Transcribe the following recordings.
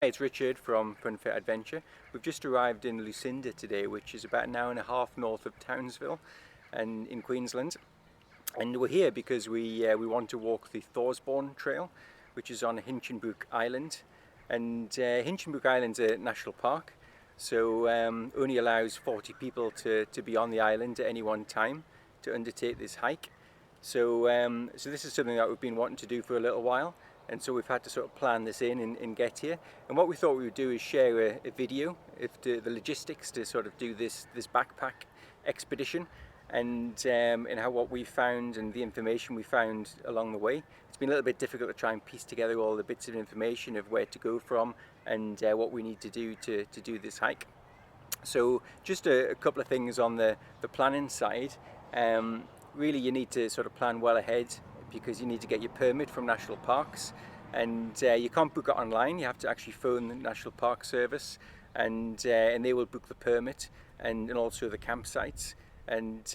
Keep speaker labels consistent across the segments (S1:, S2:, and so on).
S1: It's Richard from Funfit Adventure. We've just arrived in Lucinda today, which is about an hour and a half north of Townsville and in Queensland. And we're here because we want to walk the Thorsborne Trail, which is on HinchinBrook Island. And HinchinBrook Island's a national park, so only allows 40 people to be on the island at any one time to undertake this hike. So this is something that we've been wanting to do for a little while. And so we've had to sort of plan this in and get here. And what we thought we would do is share a video of the logistics to sort of do this backpack expedition and how what we found and the information we found along the way. It's been a little bit difficult to try and piece together all the bits of information of where to go from and what we need to do to do this hike. So just a couple of things on the planning side. Really you need to sort of plan well ahead, because you need to get your permit from national parks, and you can't book it online. You have to actually phone the National Park Service, and they will book the permit and also the campsites. And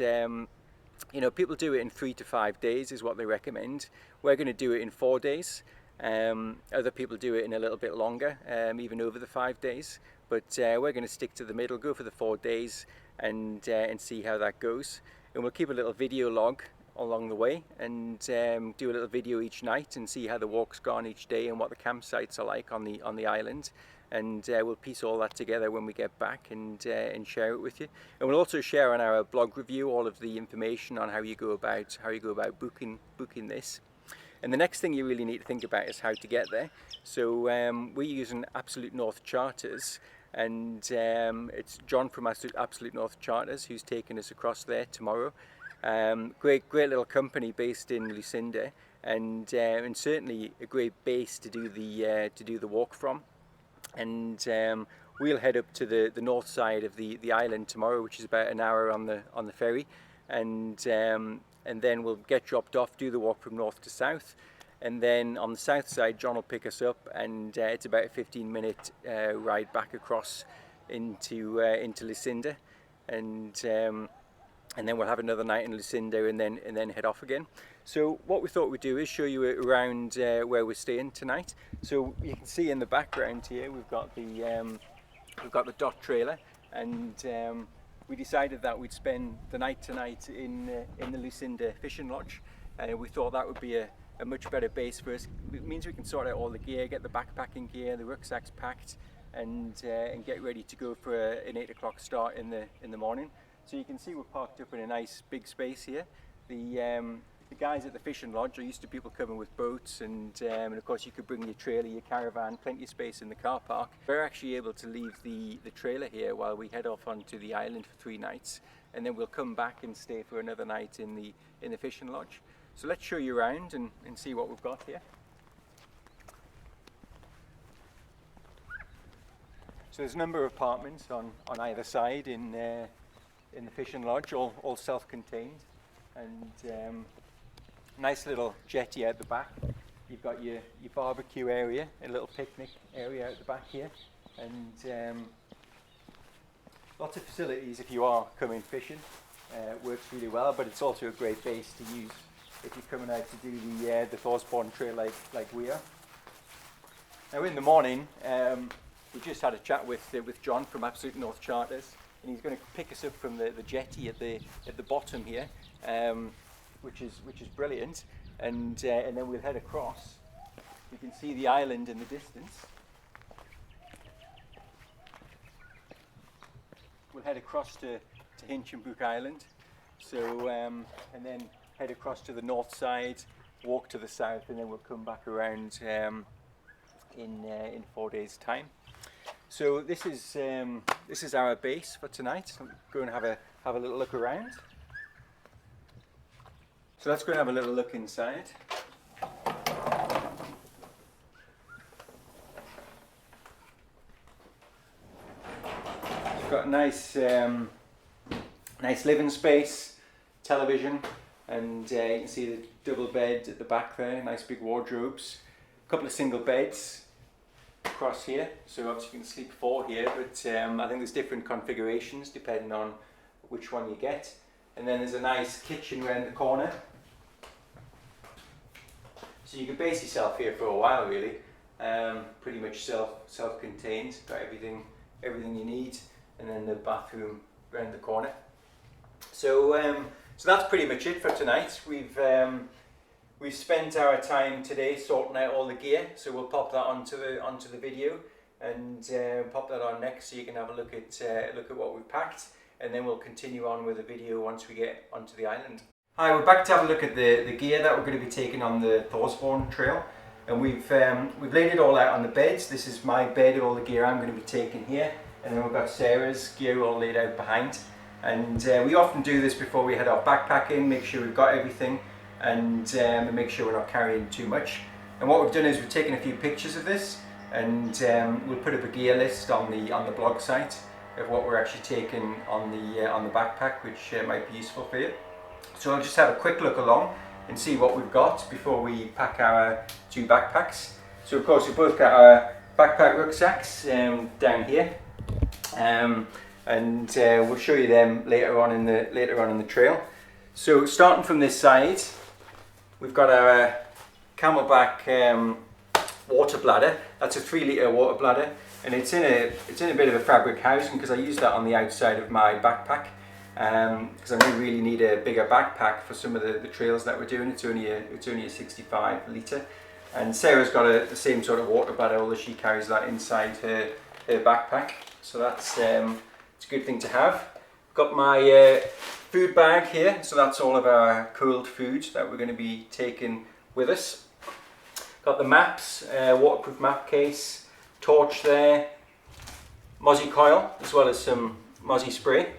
S1: you know, people do it in 3 to 5 days is what they recommend. We're going to do it in 4 days. Other people do it in a little bit longer, even over the 5 days. But we're going to stick to the middle, go for the 4 days, and see how that goes. And we'll keep a little video log along the way and do a little video each night and see how the walk's gone each day and what the campsites are like on the island, and we'll piece all that together when we get back and share it with you. And we'll also share on our blog review all of the information on how you go about booking this. And the next thing you really need to think about is how to get there. So we're using Absolute North Charters, and it's John from Absolute North Charters who's taking us across there tomorrow. Great little company based in Lucinda, and certainly a great base to do the walk from. And we'll head up to the north side of the island tomorrow, which is about an hour on the ferry, and then we'll get dropped off, do the walk from north to south, and then on the south side John will pick us up, and it's about a 15-minute ride back across into Lucinda, and then we'll have another night in Lucinda and then head off again. So what we thought we'd do is show you around where we're staying tonight. So you can see in the background here we've got the dock trailer, and we decided that we'd spend the night tonight in the Lucinda fishing lodge. We thought that would be a much better base for us. It means we can sort out all the gear, get the backpacking gear, the rucksacks packed, and get ready to go for an 8 o'clock start in the morning. So you can see we're parked up in a nice big space here. The guys at the fishing lodge are used to people coming with boats, and of course you could bring your trailer, your caravan, plenty of space in the car park. We're actually able to leave the trailer here while we head off onto the island for 3 nights, and then we'll come back and stay for another night in the fishing lodge. So let's show you around and see what we've got here. So there's a number of apartments on either side in the fishing lodge, all self-contained, and nice little jetty out the back. You've got your barbecue area, a little picnic area out the back here, and lots of facilities if you are coming fishing. Works really well, but it's also a great base to use if you're coming out to do the Thorsborne Trail like we are. Now in the morning, we just had a chat with John from Absolute North Charters, and he's going to pick us up from the jetty at the bottom here, which is brilliant, and then we'll head across. You can see the island in the distance. We'll head across to HinchinBrook Island, so and then head across to the north side, walk to the south, and then we'll come back around in 4 days' time. So this is our base for tonight. So go and have a little look around. So let's go and have a little look inside. We've got a nice living space, television, and you can see the double bed at the back there. Nice big wardrobes, a couple of single beds across here, so obviously you can sleep 4 here, but I think there's different configurations depending on which one you get. And then there's a nice kitchen around the corner, so you can base yourself here for a while really. pretty much self-contained, got everything you need, and then the bathroom around the corner. So so that's pretty much it for tonight. We've spent our time today sorting out all the gear, so we'll pop that onto the video and pop that on next, so you can have a look at what we've packed, and then we'll continue on with the video once we get onto the island. Hi, we're back to have a look at the gear that we're going to be taking on the Thorsborne Trail, and we've laid it all out on the beds. This is my bed, all the gear I'm going to be taking here, and then we've got Sarah's gear all laid out behind. And we often do this before we head off backpacking, make sure we've got everything, and make sure we're not carrying too much. And what we've done is we've taken a few pictures of this, and we'll put up a gear list on the blog site of what we're actually taking on the backpack, which might be useful for you. So I'll just have a quick look along and see what we've got before we pack our 2 backpacks. So of course we've both got our backpack rucksacks down here, and we'll show you them later on in the trail. So starting from this side, we've got our Camelback water bladder. That's a 3-litre water bladder, and it's in a bit of a fabric housing because I use that on the outside of my backpack. Because I really need a bigger backpack for some of the trails that we're doing. It's only a 65 litre, and Sarah's got the same sort of water bladder, although she carries that inside her backpack. So that's it's a good thing to have. Got my food bag here, so that's all of our cold food that we're going to be taking with us. Got the maps, waterproof map case, torch there, mozzie coil, as well as some mozzie spray.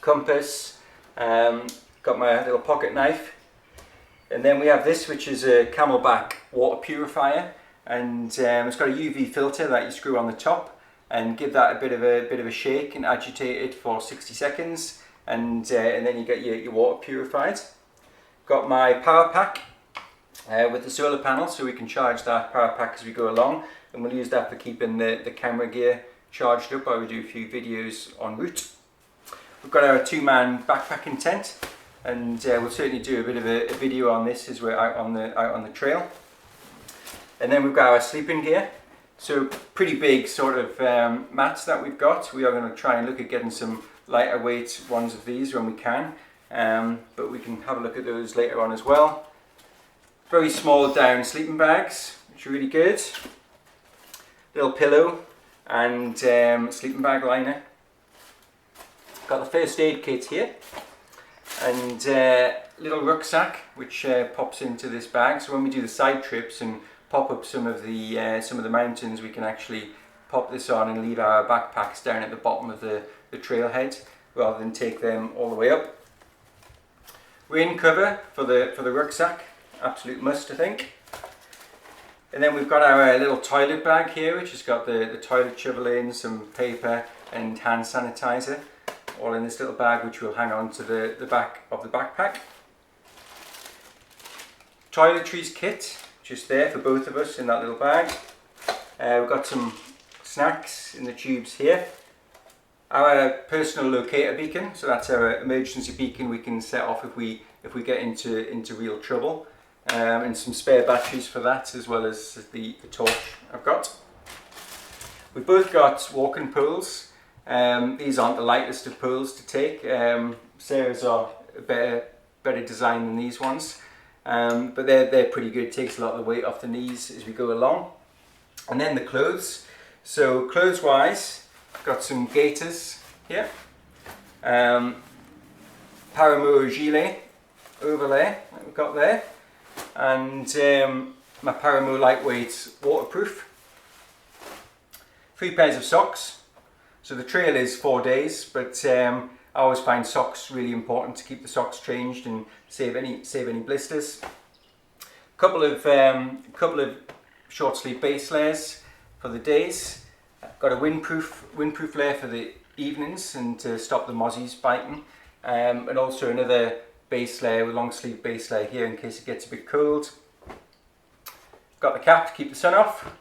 S1: Compass, got my little pocket knife, and then we have this, which is a Camelback water purifier, and it's got a UV filter that you screw on the top and give that a bit of a shake and agitate it for 60 seconds, and then you get your water purified. Got my power pack with the solar panel, so we can charge that power pack as we go along, and we'll use that for keeping the camera gear charged up while we do a few videos en route. We've got our 2-man backpacking tent, and we'll certainly do a bit of a video on this as we're out on the trail. And then we've got our sleeping gear, so pretty big sort of mats that we've got. We are going to try and look at getting some lighter weight ones of these when we can, but we can have a look at those later on as well. Very small down sleeping bags, which are really good. Little pillow and sleeping bag liner. Got the first aid kit here, and little rucksack which pops into this bag. So when we do the side trips and pop up some of the mountains, we can actually pop this on and leave our backpacks down at the bottom of the trailhead rather than take them all the way up. Rain cover for the rucksack, absolute must, I think. And then we've got our little toilet bag here, which has got the toilet shovel in, some paper and hand sanitizer, all in this little bag, which will hang on to the back of the backpack. Toiletries Kit, just there for both of us in that little bag. We've got some snacks in the tubes here. Our personal locator beacon, so that's our emergency beacon we can set off if we get into real trouble. And some spare batteries for that, as well as the torch I've got. We've both got walking poles. These aren't the lightest of poles to take. Sarah's are a better design than these ones, but they're pretty good. It takes a lot of the weight off the knees as we go along. And then the clothes. So clothes wise, got some gaiters here, Paramo gilet overlay that we've got there, and my Paramo lightweight waterproof. 3 pairs of socks. So the trail is 4 days, but I always find socks really important to keep the socks changed and save any blisters. Couple of short sleeve base layers for the days. I've got a windproof layer for the evenings and to stop the mozzies biting, and also another base layer, long sleeve base layer here in case it gets a bit cold. Got the cap to keep the sun off,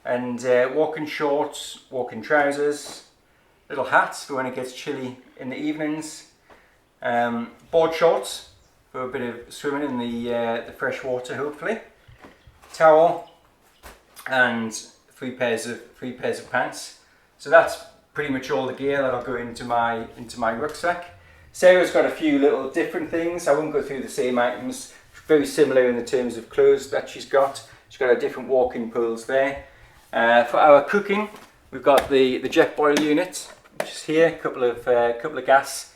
S1: and walking shorts, walking trousers. Little hats for when it gets chilly in the evenings. Board shorts for a bit of swimming in the fresh water, hopefully. Towel, and three pairs of pants. So that's pretty much all the gear that'll go into my rucksack. Sarah's got a few little different things. I won't go through the same items. Very similar in the terms of clothes that she's got. She's got her different walking poles there. For our cooking, we've got the jet boil unit, which is here. A couple of gas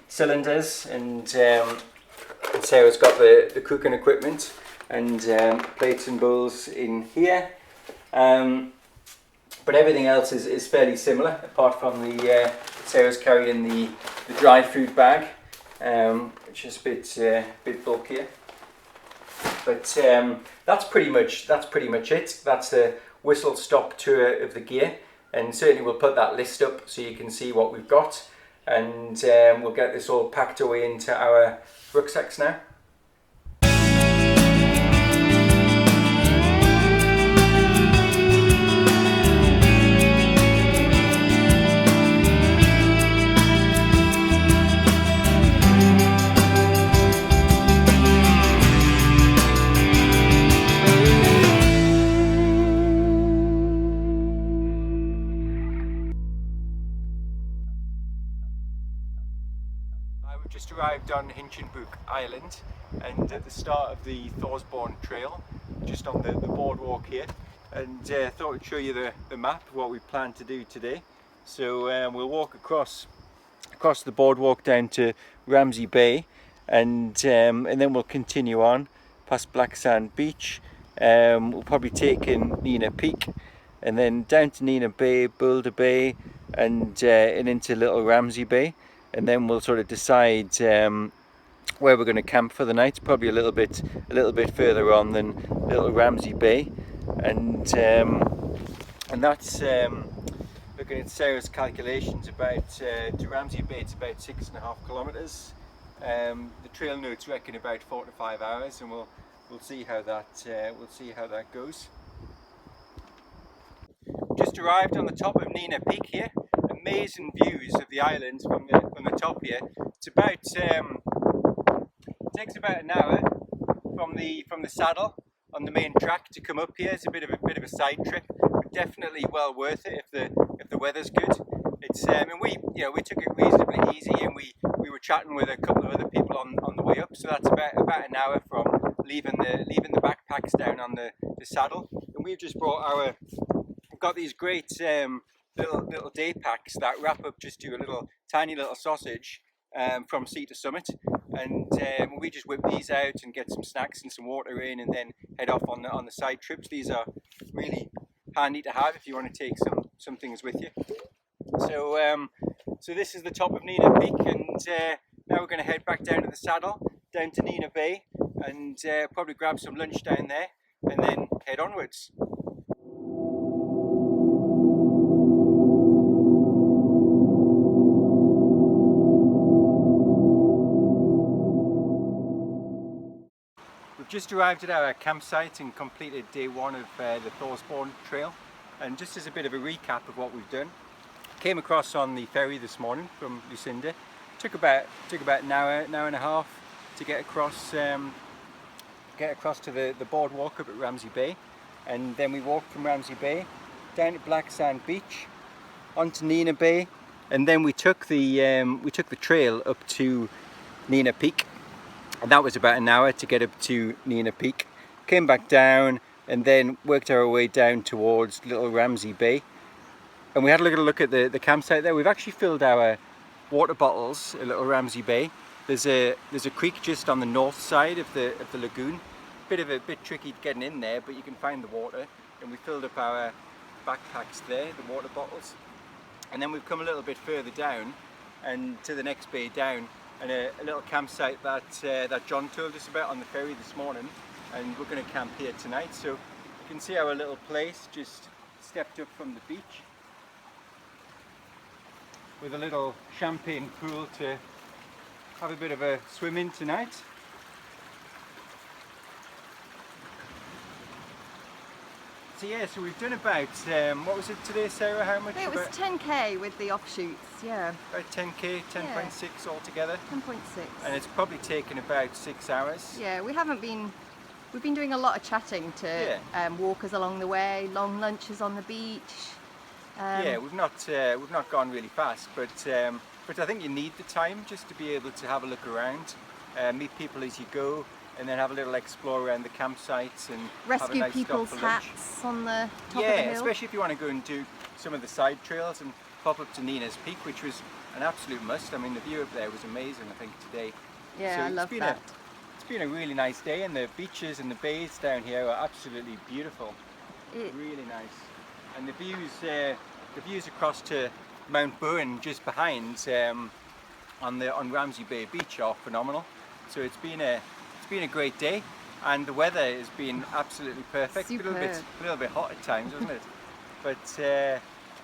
S1: cylinders, and Sarah's got the cooking equipment and plates and bowls in here. But everything else is fairly similar, apart from the Sarah's carrying the dry food bag, which is a bit bulkier. But that's pretty much it. That's a whistle-stop tour of the gear, and certainly we'll put that list up so you can see what we've got, and we'll get this all packed away into our rucksacks now. We've just arrived on HinchinBrook Island, and at the start of the Thorsborne Trail, just on the boardwalk here, and thought I'd show you the map of what we plan to do today. So we'll walk across the boardwalk down to Ramsey Bay, and then we'll continue on past Black Sand Beach. We'll probably take in Nina Peak, and then down to Nina Bay, Boulder Bay, and into Little Ramsey Bay. And then we'll sort of decide where we're going to camp for the night. Probably a little bit further on than Little Ramsey Bay, and that's looking at Sarah's calculations. About to Ramsey Bay, it's about 6.5 kilometers. The trail notes reckon about 4 to 5 hours, and we'll see how that goes. Just arrived on the top of Nina Peak here. Amazing views of the island from the top here. It's about takes about an hour from the saddle on the main track to come up here. It's a bit of a side trip, but definitely well worth it if the weather's good. It's and we took it reasonably easy, and we were chatting with a couple of other people on the way up. So that's about an hour from leaving the backpacks down on the saddle. And we've just brought we've got these great little day packs that wrap up just to a tiny little sausage from sea to summit, and we just whip these out and get some snacks and some water in, and then head off on the side trips. These are really handy to have if you want to take some things with you. So this is the top of Nina Peak, and now we're going to head back down to the saddle, down to Nina Bay, and probably grab some lunch down there, and then head onwards. We've just arrived at our campsite and completed day one of the Thorsborne Trail, and just as a bit of a recap of what we've done, came across on the ferry this morning from Lucinda. Took about an hour and a half to get across to the boardwalk up at Ramsey Bay, and then we walked from Ramsey Bay down to Black Sand Beach, onto Nina Bay, and then we took the trail up to Nina Peak. And that was about an hour to get up to Nina Peak. Came back down and then worked our way down towards Little Ramsey Bay. And we had a little look at the campsite there. We've actually filled our water bottles at Little Ramsey Bay. There's a creek just on the north side of the lagoon. Bit tricky getting in there, but you can find the water. And we filled up our backpacks there, the water bottles. And then we've come a little bit further down and to the next bay down, and a little campsite that John told us about on the ferry this morning, and we're going to camp here tonight. So you can see our little place just stepped up from the beach with a little champagne pool to have a bit of a swim in tonight. So yeah, so we've done about, what was it today, Sarah? How much?
S2: It was 10k with the offshoots, yeah.
S1: About 10k, 10.6 altogether.
S2: 10.6.
S1: And it's probably taken about 6 hours.
S2: Yeah, we haven't been We've been doing a lot of chatting to walkers along the way, long lunches on the beach.
S1: Yeah, we've not gone really fast, but I think you need the time just to be able to have a look around, meet people as you go, and then have a little explore around the campsites and have a
S2: Rescue
S1: nice
S2: people's
S1: stop for lunch.
S2: hats on the top of the
S1: Yeah,
S2: hill.
S1: especially if you want to go and do some of the side trails and pop up to Nina's Peak, which was an absolute must. I mean, the view up there was amazing, I think, today.
S2: Yeah,
S1: so
S2: I love that.
S1: It's been a really nice day, and the beaches and the bays down here are absolutely beautiful. Really nice. And the views across to Mount Bowen just behind on Ramsey Bay Beach are phenomenal. So it's been a great day, and the weather has been absolutely perfect.
S2: Superb.
S1: A little bit hot at times, wasn't it? But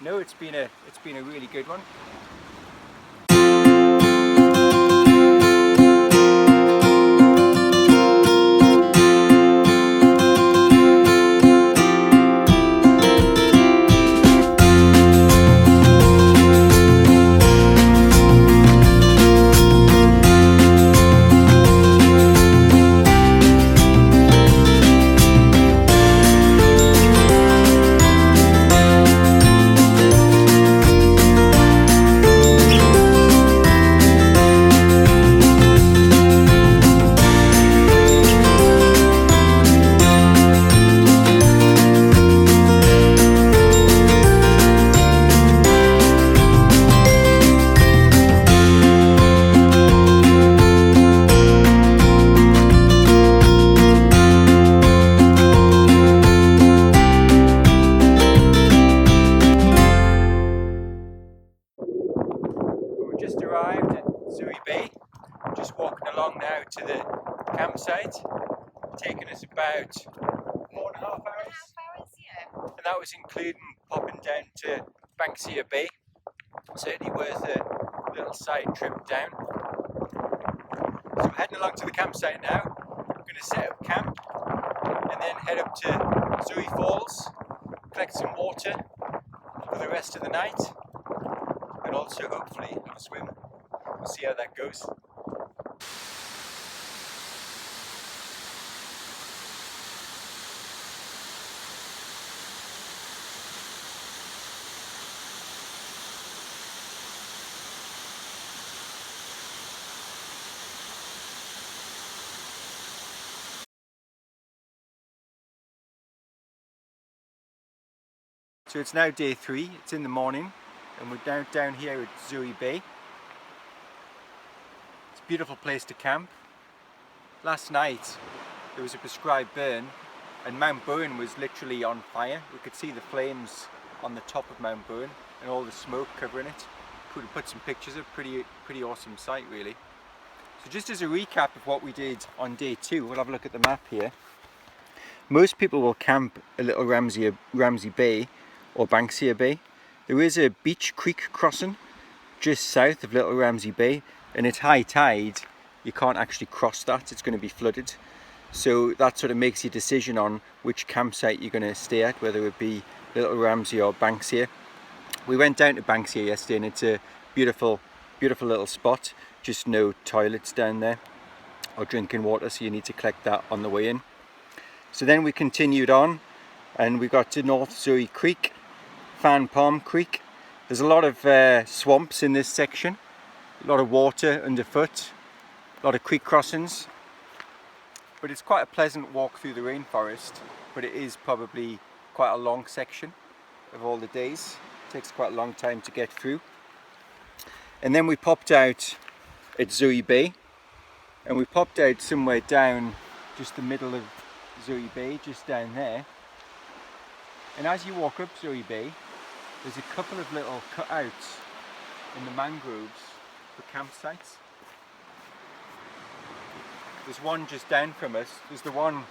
S1: no, it's been a really good one. Just arrived at Zui Bay. I'm just walking along now to the campsite. It's taken us about 4.5 hours.
S2: Yeah.
S1: And that was including popping down to Banksia Bay. Certainly worth a little side trip down. So I'm heading along to the campsite now. I'm going to set up camp and then head up to Zui Falls, collect some water for the rest of the night, and also hopefully have a swim. We'll see how that goes. So it's now day 3, it's in the morning, and we're down here at Zui Bay. It's a beautiful place to camp. Last night there was a prescribed burn and Mount Bowen was literally on fire. We could see the flames on the top of Mount Bowen and all the smoke covering it. Could put some pictures of pretty awesome sight really. So just as a recap of what we did on day 2, we'll have a look at the map here. Most people will camp a little Ramsey Bay or Banksia Bay. There is a beach creek crossing just south of Little Ramsey Bay, and at high tide you can't actually cross that, it's going to be flooded. So that sort of makes your decision on which campsite you're going to stay at, whether it be Little Ramsey or Banksia. We went down to Banksia yesterday and it's a beautiful little spot, just no toilets down there or drinking water, so you need to collect that on the way in. So then we continued on and we got to North Zui Creek, Fan Palm Creek. There's a lot of swamps in this section, a lot of water underfoot, a lot of creek crossings, but it's quite a pleasant walk through the rainforest, but it is probably quite a long section of all the days. It takes quite a long time to get through. And then we popped out at Zui Bay, and we popped out somewhere down just the middle of Zui Bay, just down there. And as you walk up Zui Bay, there's a couple of little cutouts in the mangroves for campsites. There's one just down from us. There's the one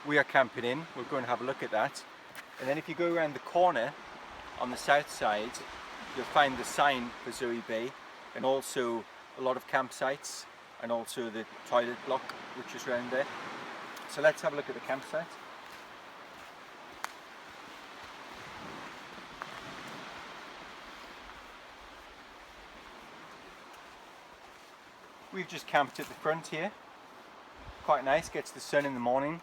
S1: we are camping in. We'll go and have a look at that. And then if you go around the corner on the south side, you'll find the sign for Zui Bay, and also a lot of campsites, and also the toilet block which is around there. So let's have a look at the campsite. We've just camped at the front here. quite nice, gets the sun in the morning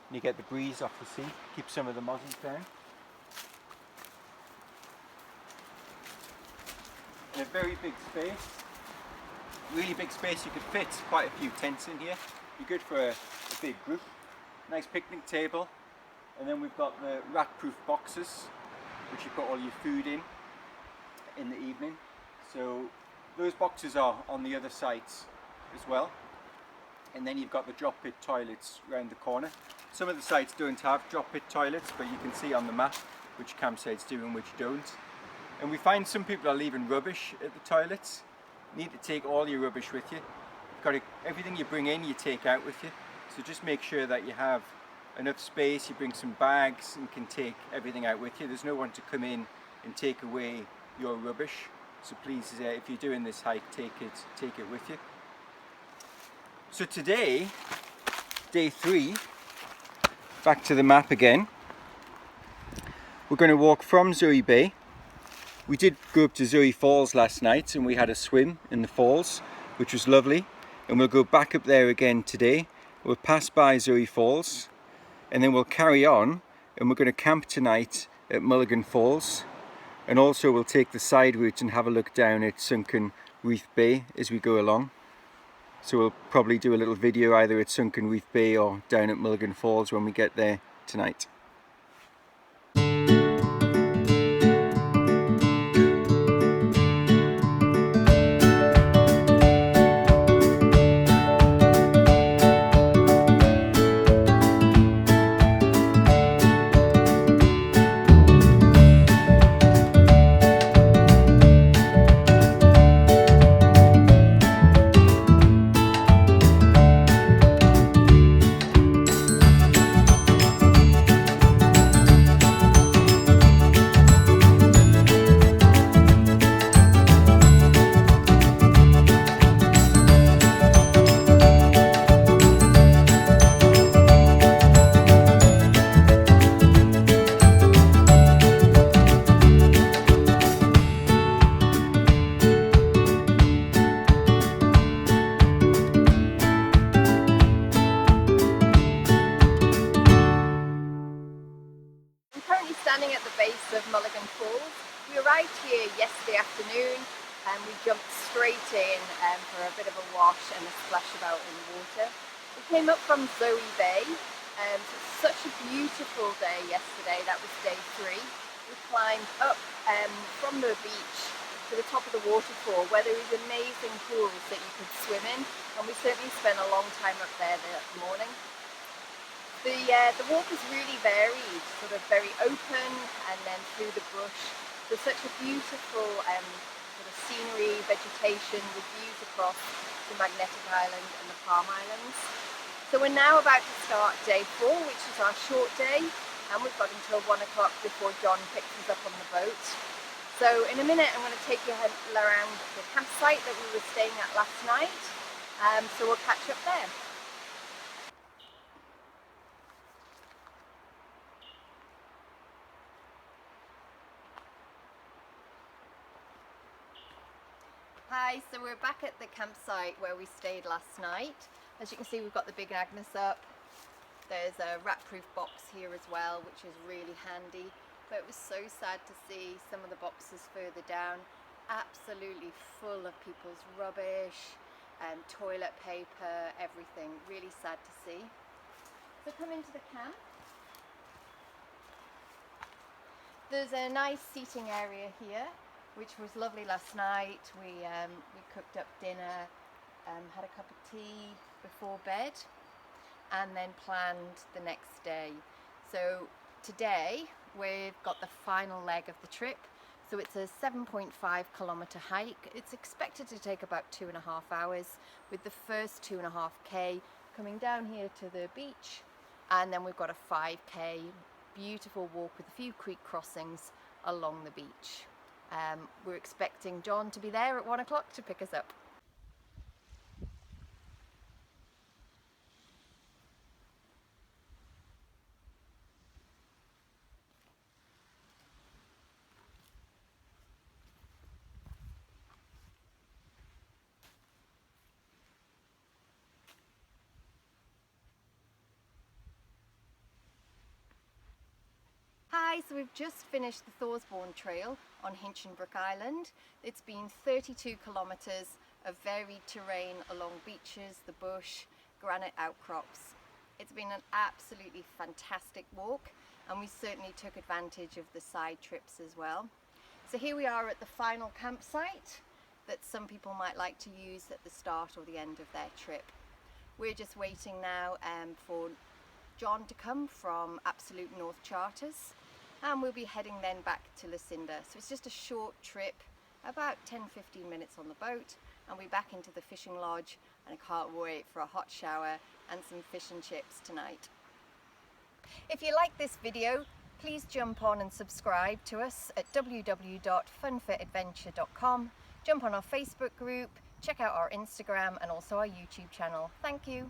S1: and you get the breeze off the sea, keeps some of the mozzies down. And a very big space, really big space. You could fit quite a few tents in here. Be good for a big group. Nice picnic table, and then we've got the rat-proof boxes which you put all your food in the evening. So those boxes are on the other sides as well. And then you've got the drop pit toilets around the corner. Some of the sites don't have drop pit toilets, but you can see on the map which campsites do and which don't. And we find some people are leaving rubbish at the toilets. You need to take all your rubbish with you. Everything you bring in, you take out with you. So just make sure that you have enough space, you bring some bags and can take everything out with you. There's no one to come in and take away your rubbish. So please, if you're doing this hike, take it with you. So today, day 3, back to the map again. We're going to walk from Zoe Bay. We did go up to Zoe Falls last night and we had a swim in the falls, which was lovely. And we'll go back up there again today. We'll pass by Zoe Falls and then we'll carry on, and we're going to camp tonight at Mulligan Falls. And also we'll take the side route and have a look down at Sunken Reef Bay as we go along. So we'll probably do a little video either at Sunken Reef Bay or down at Mulligan Falls when we get there tonight.
S2: Standing at the base of Mulligan Falls. We arrived here yesterday afternoon and we jumped straight in for a bit of a wash and a splash about in the water. We came up from Zoe Bay, so such a beautiful day yesterday. That was day 3. We climbed up from the beach to the top of the waterfall where there is amazing pools that you could swim in, and we certainly spent a long time up there that morning. The walk is really varied, sort of very open and then through the brush. There's such a beautiful sort of scenery, vegetation with views across the Magnetic Island and the Palm Islands. So we're now about to start day 4, which is our short day, and we've got until 1 o'clock before John picks us up on the boat. So in a minute I'm going to take you around the campsite that we were staying at last night, so we'll catch up there. Hi, so we're back at the campsite where we stayed last night. As you can see, we've got the big Agnes up. There's a rat-proof box here as well, which is really handy. But it was so sad to see some of the boxes further down absolutely full of people's rubbish and toilet paper, everything. Really sad to see. So come into the camp. There's a nice seating area here, which was lovely last night. We cooked up dinner, had a cup of tea before bed, and then planned the next day. So today we've got the final leg of the trip. So it's a 7.5 kilometre hike. It's expected to take about 2.5 hours, with the first 2.5k coming down here to the beach, and then we've got a 5k beautiful walk with a few creek crossings along the beach. We're expecting John to be there at 1 o'clock to pick us up. so we've just finished the Thorsborne Trail on HinchinBrook Island. It's been 32 kilometres of varied terrain along beaches, the bush, granite outcrops. It's been an absolutely fantastic walk, and we certainly took advantage of the side trips as well. So here we are at the final campsite that some people might like to use at the start or the end of their trip. We're just waiting now for John to come from Absolute North Charters, and we'll be heading then back to Lucinda. So it's just a short trip, about 10-15 minutes on the boat, and we're back into the fishing lodge, and I can't wait for a hot shower and some fish and chips tonight. If you like this video, please jump on and subscribe to us at www.funfitadventure.com. Jump on our Facebook group, check out our Instagram and also our YouTube channel. Thank you.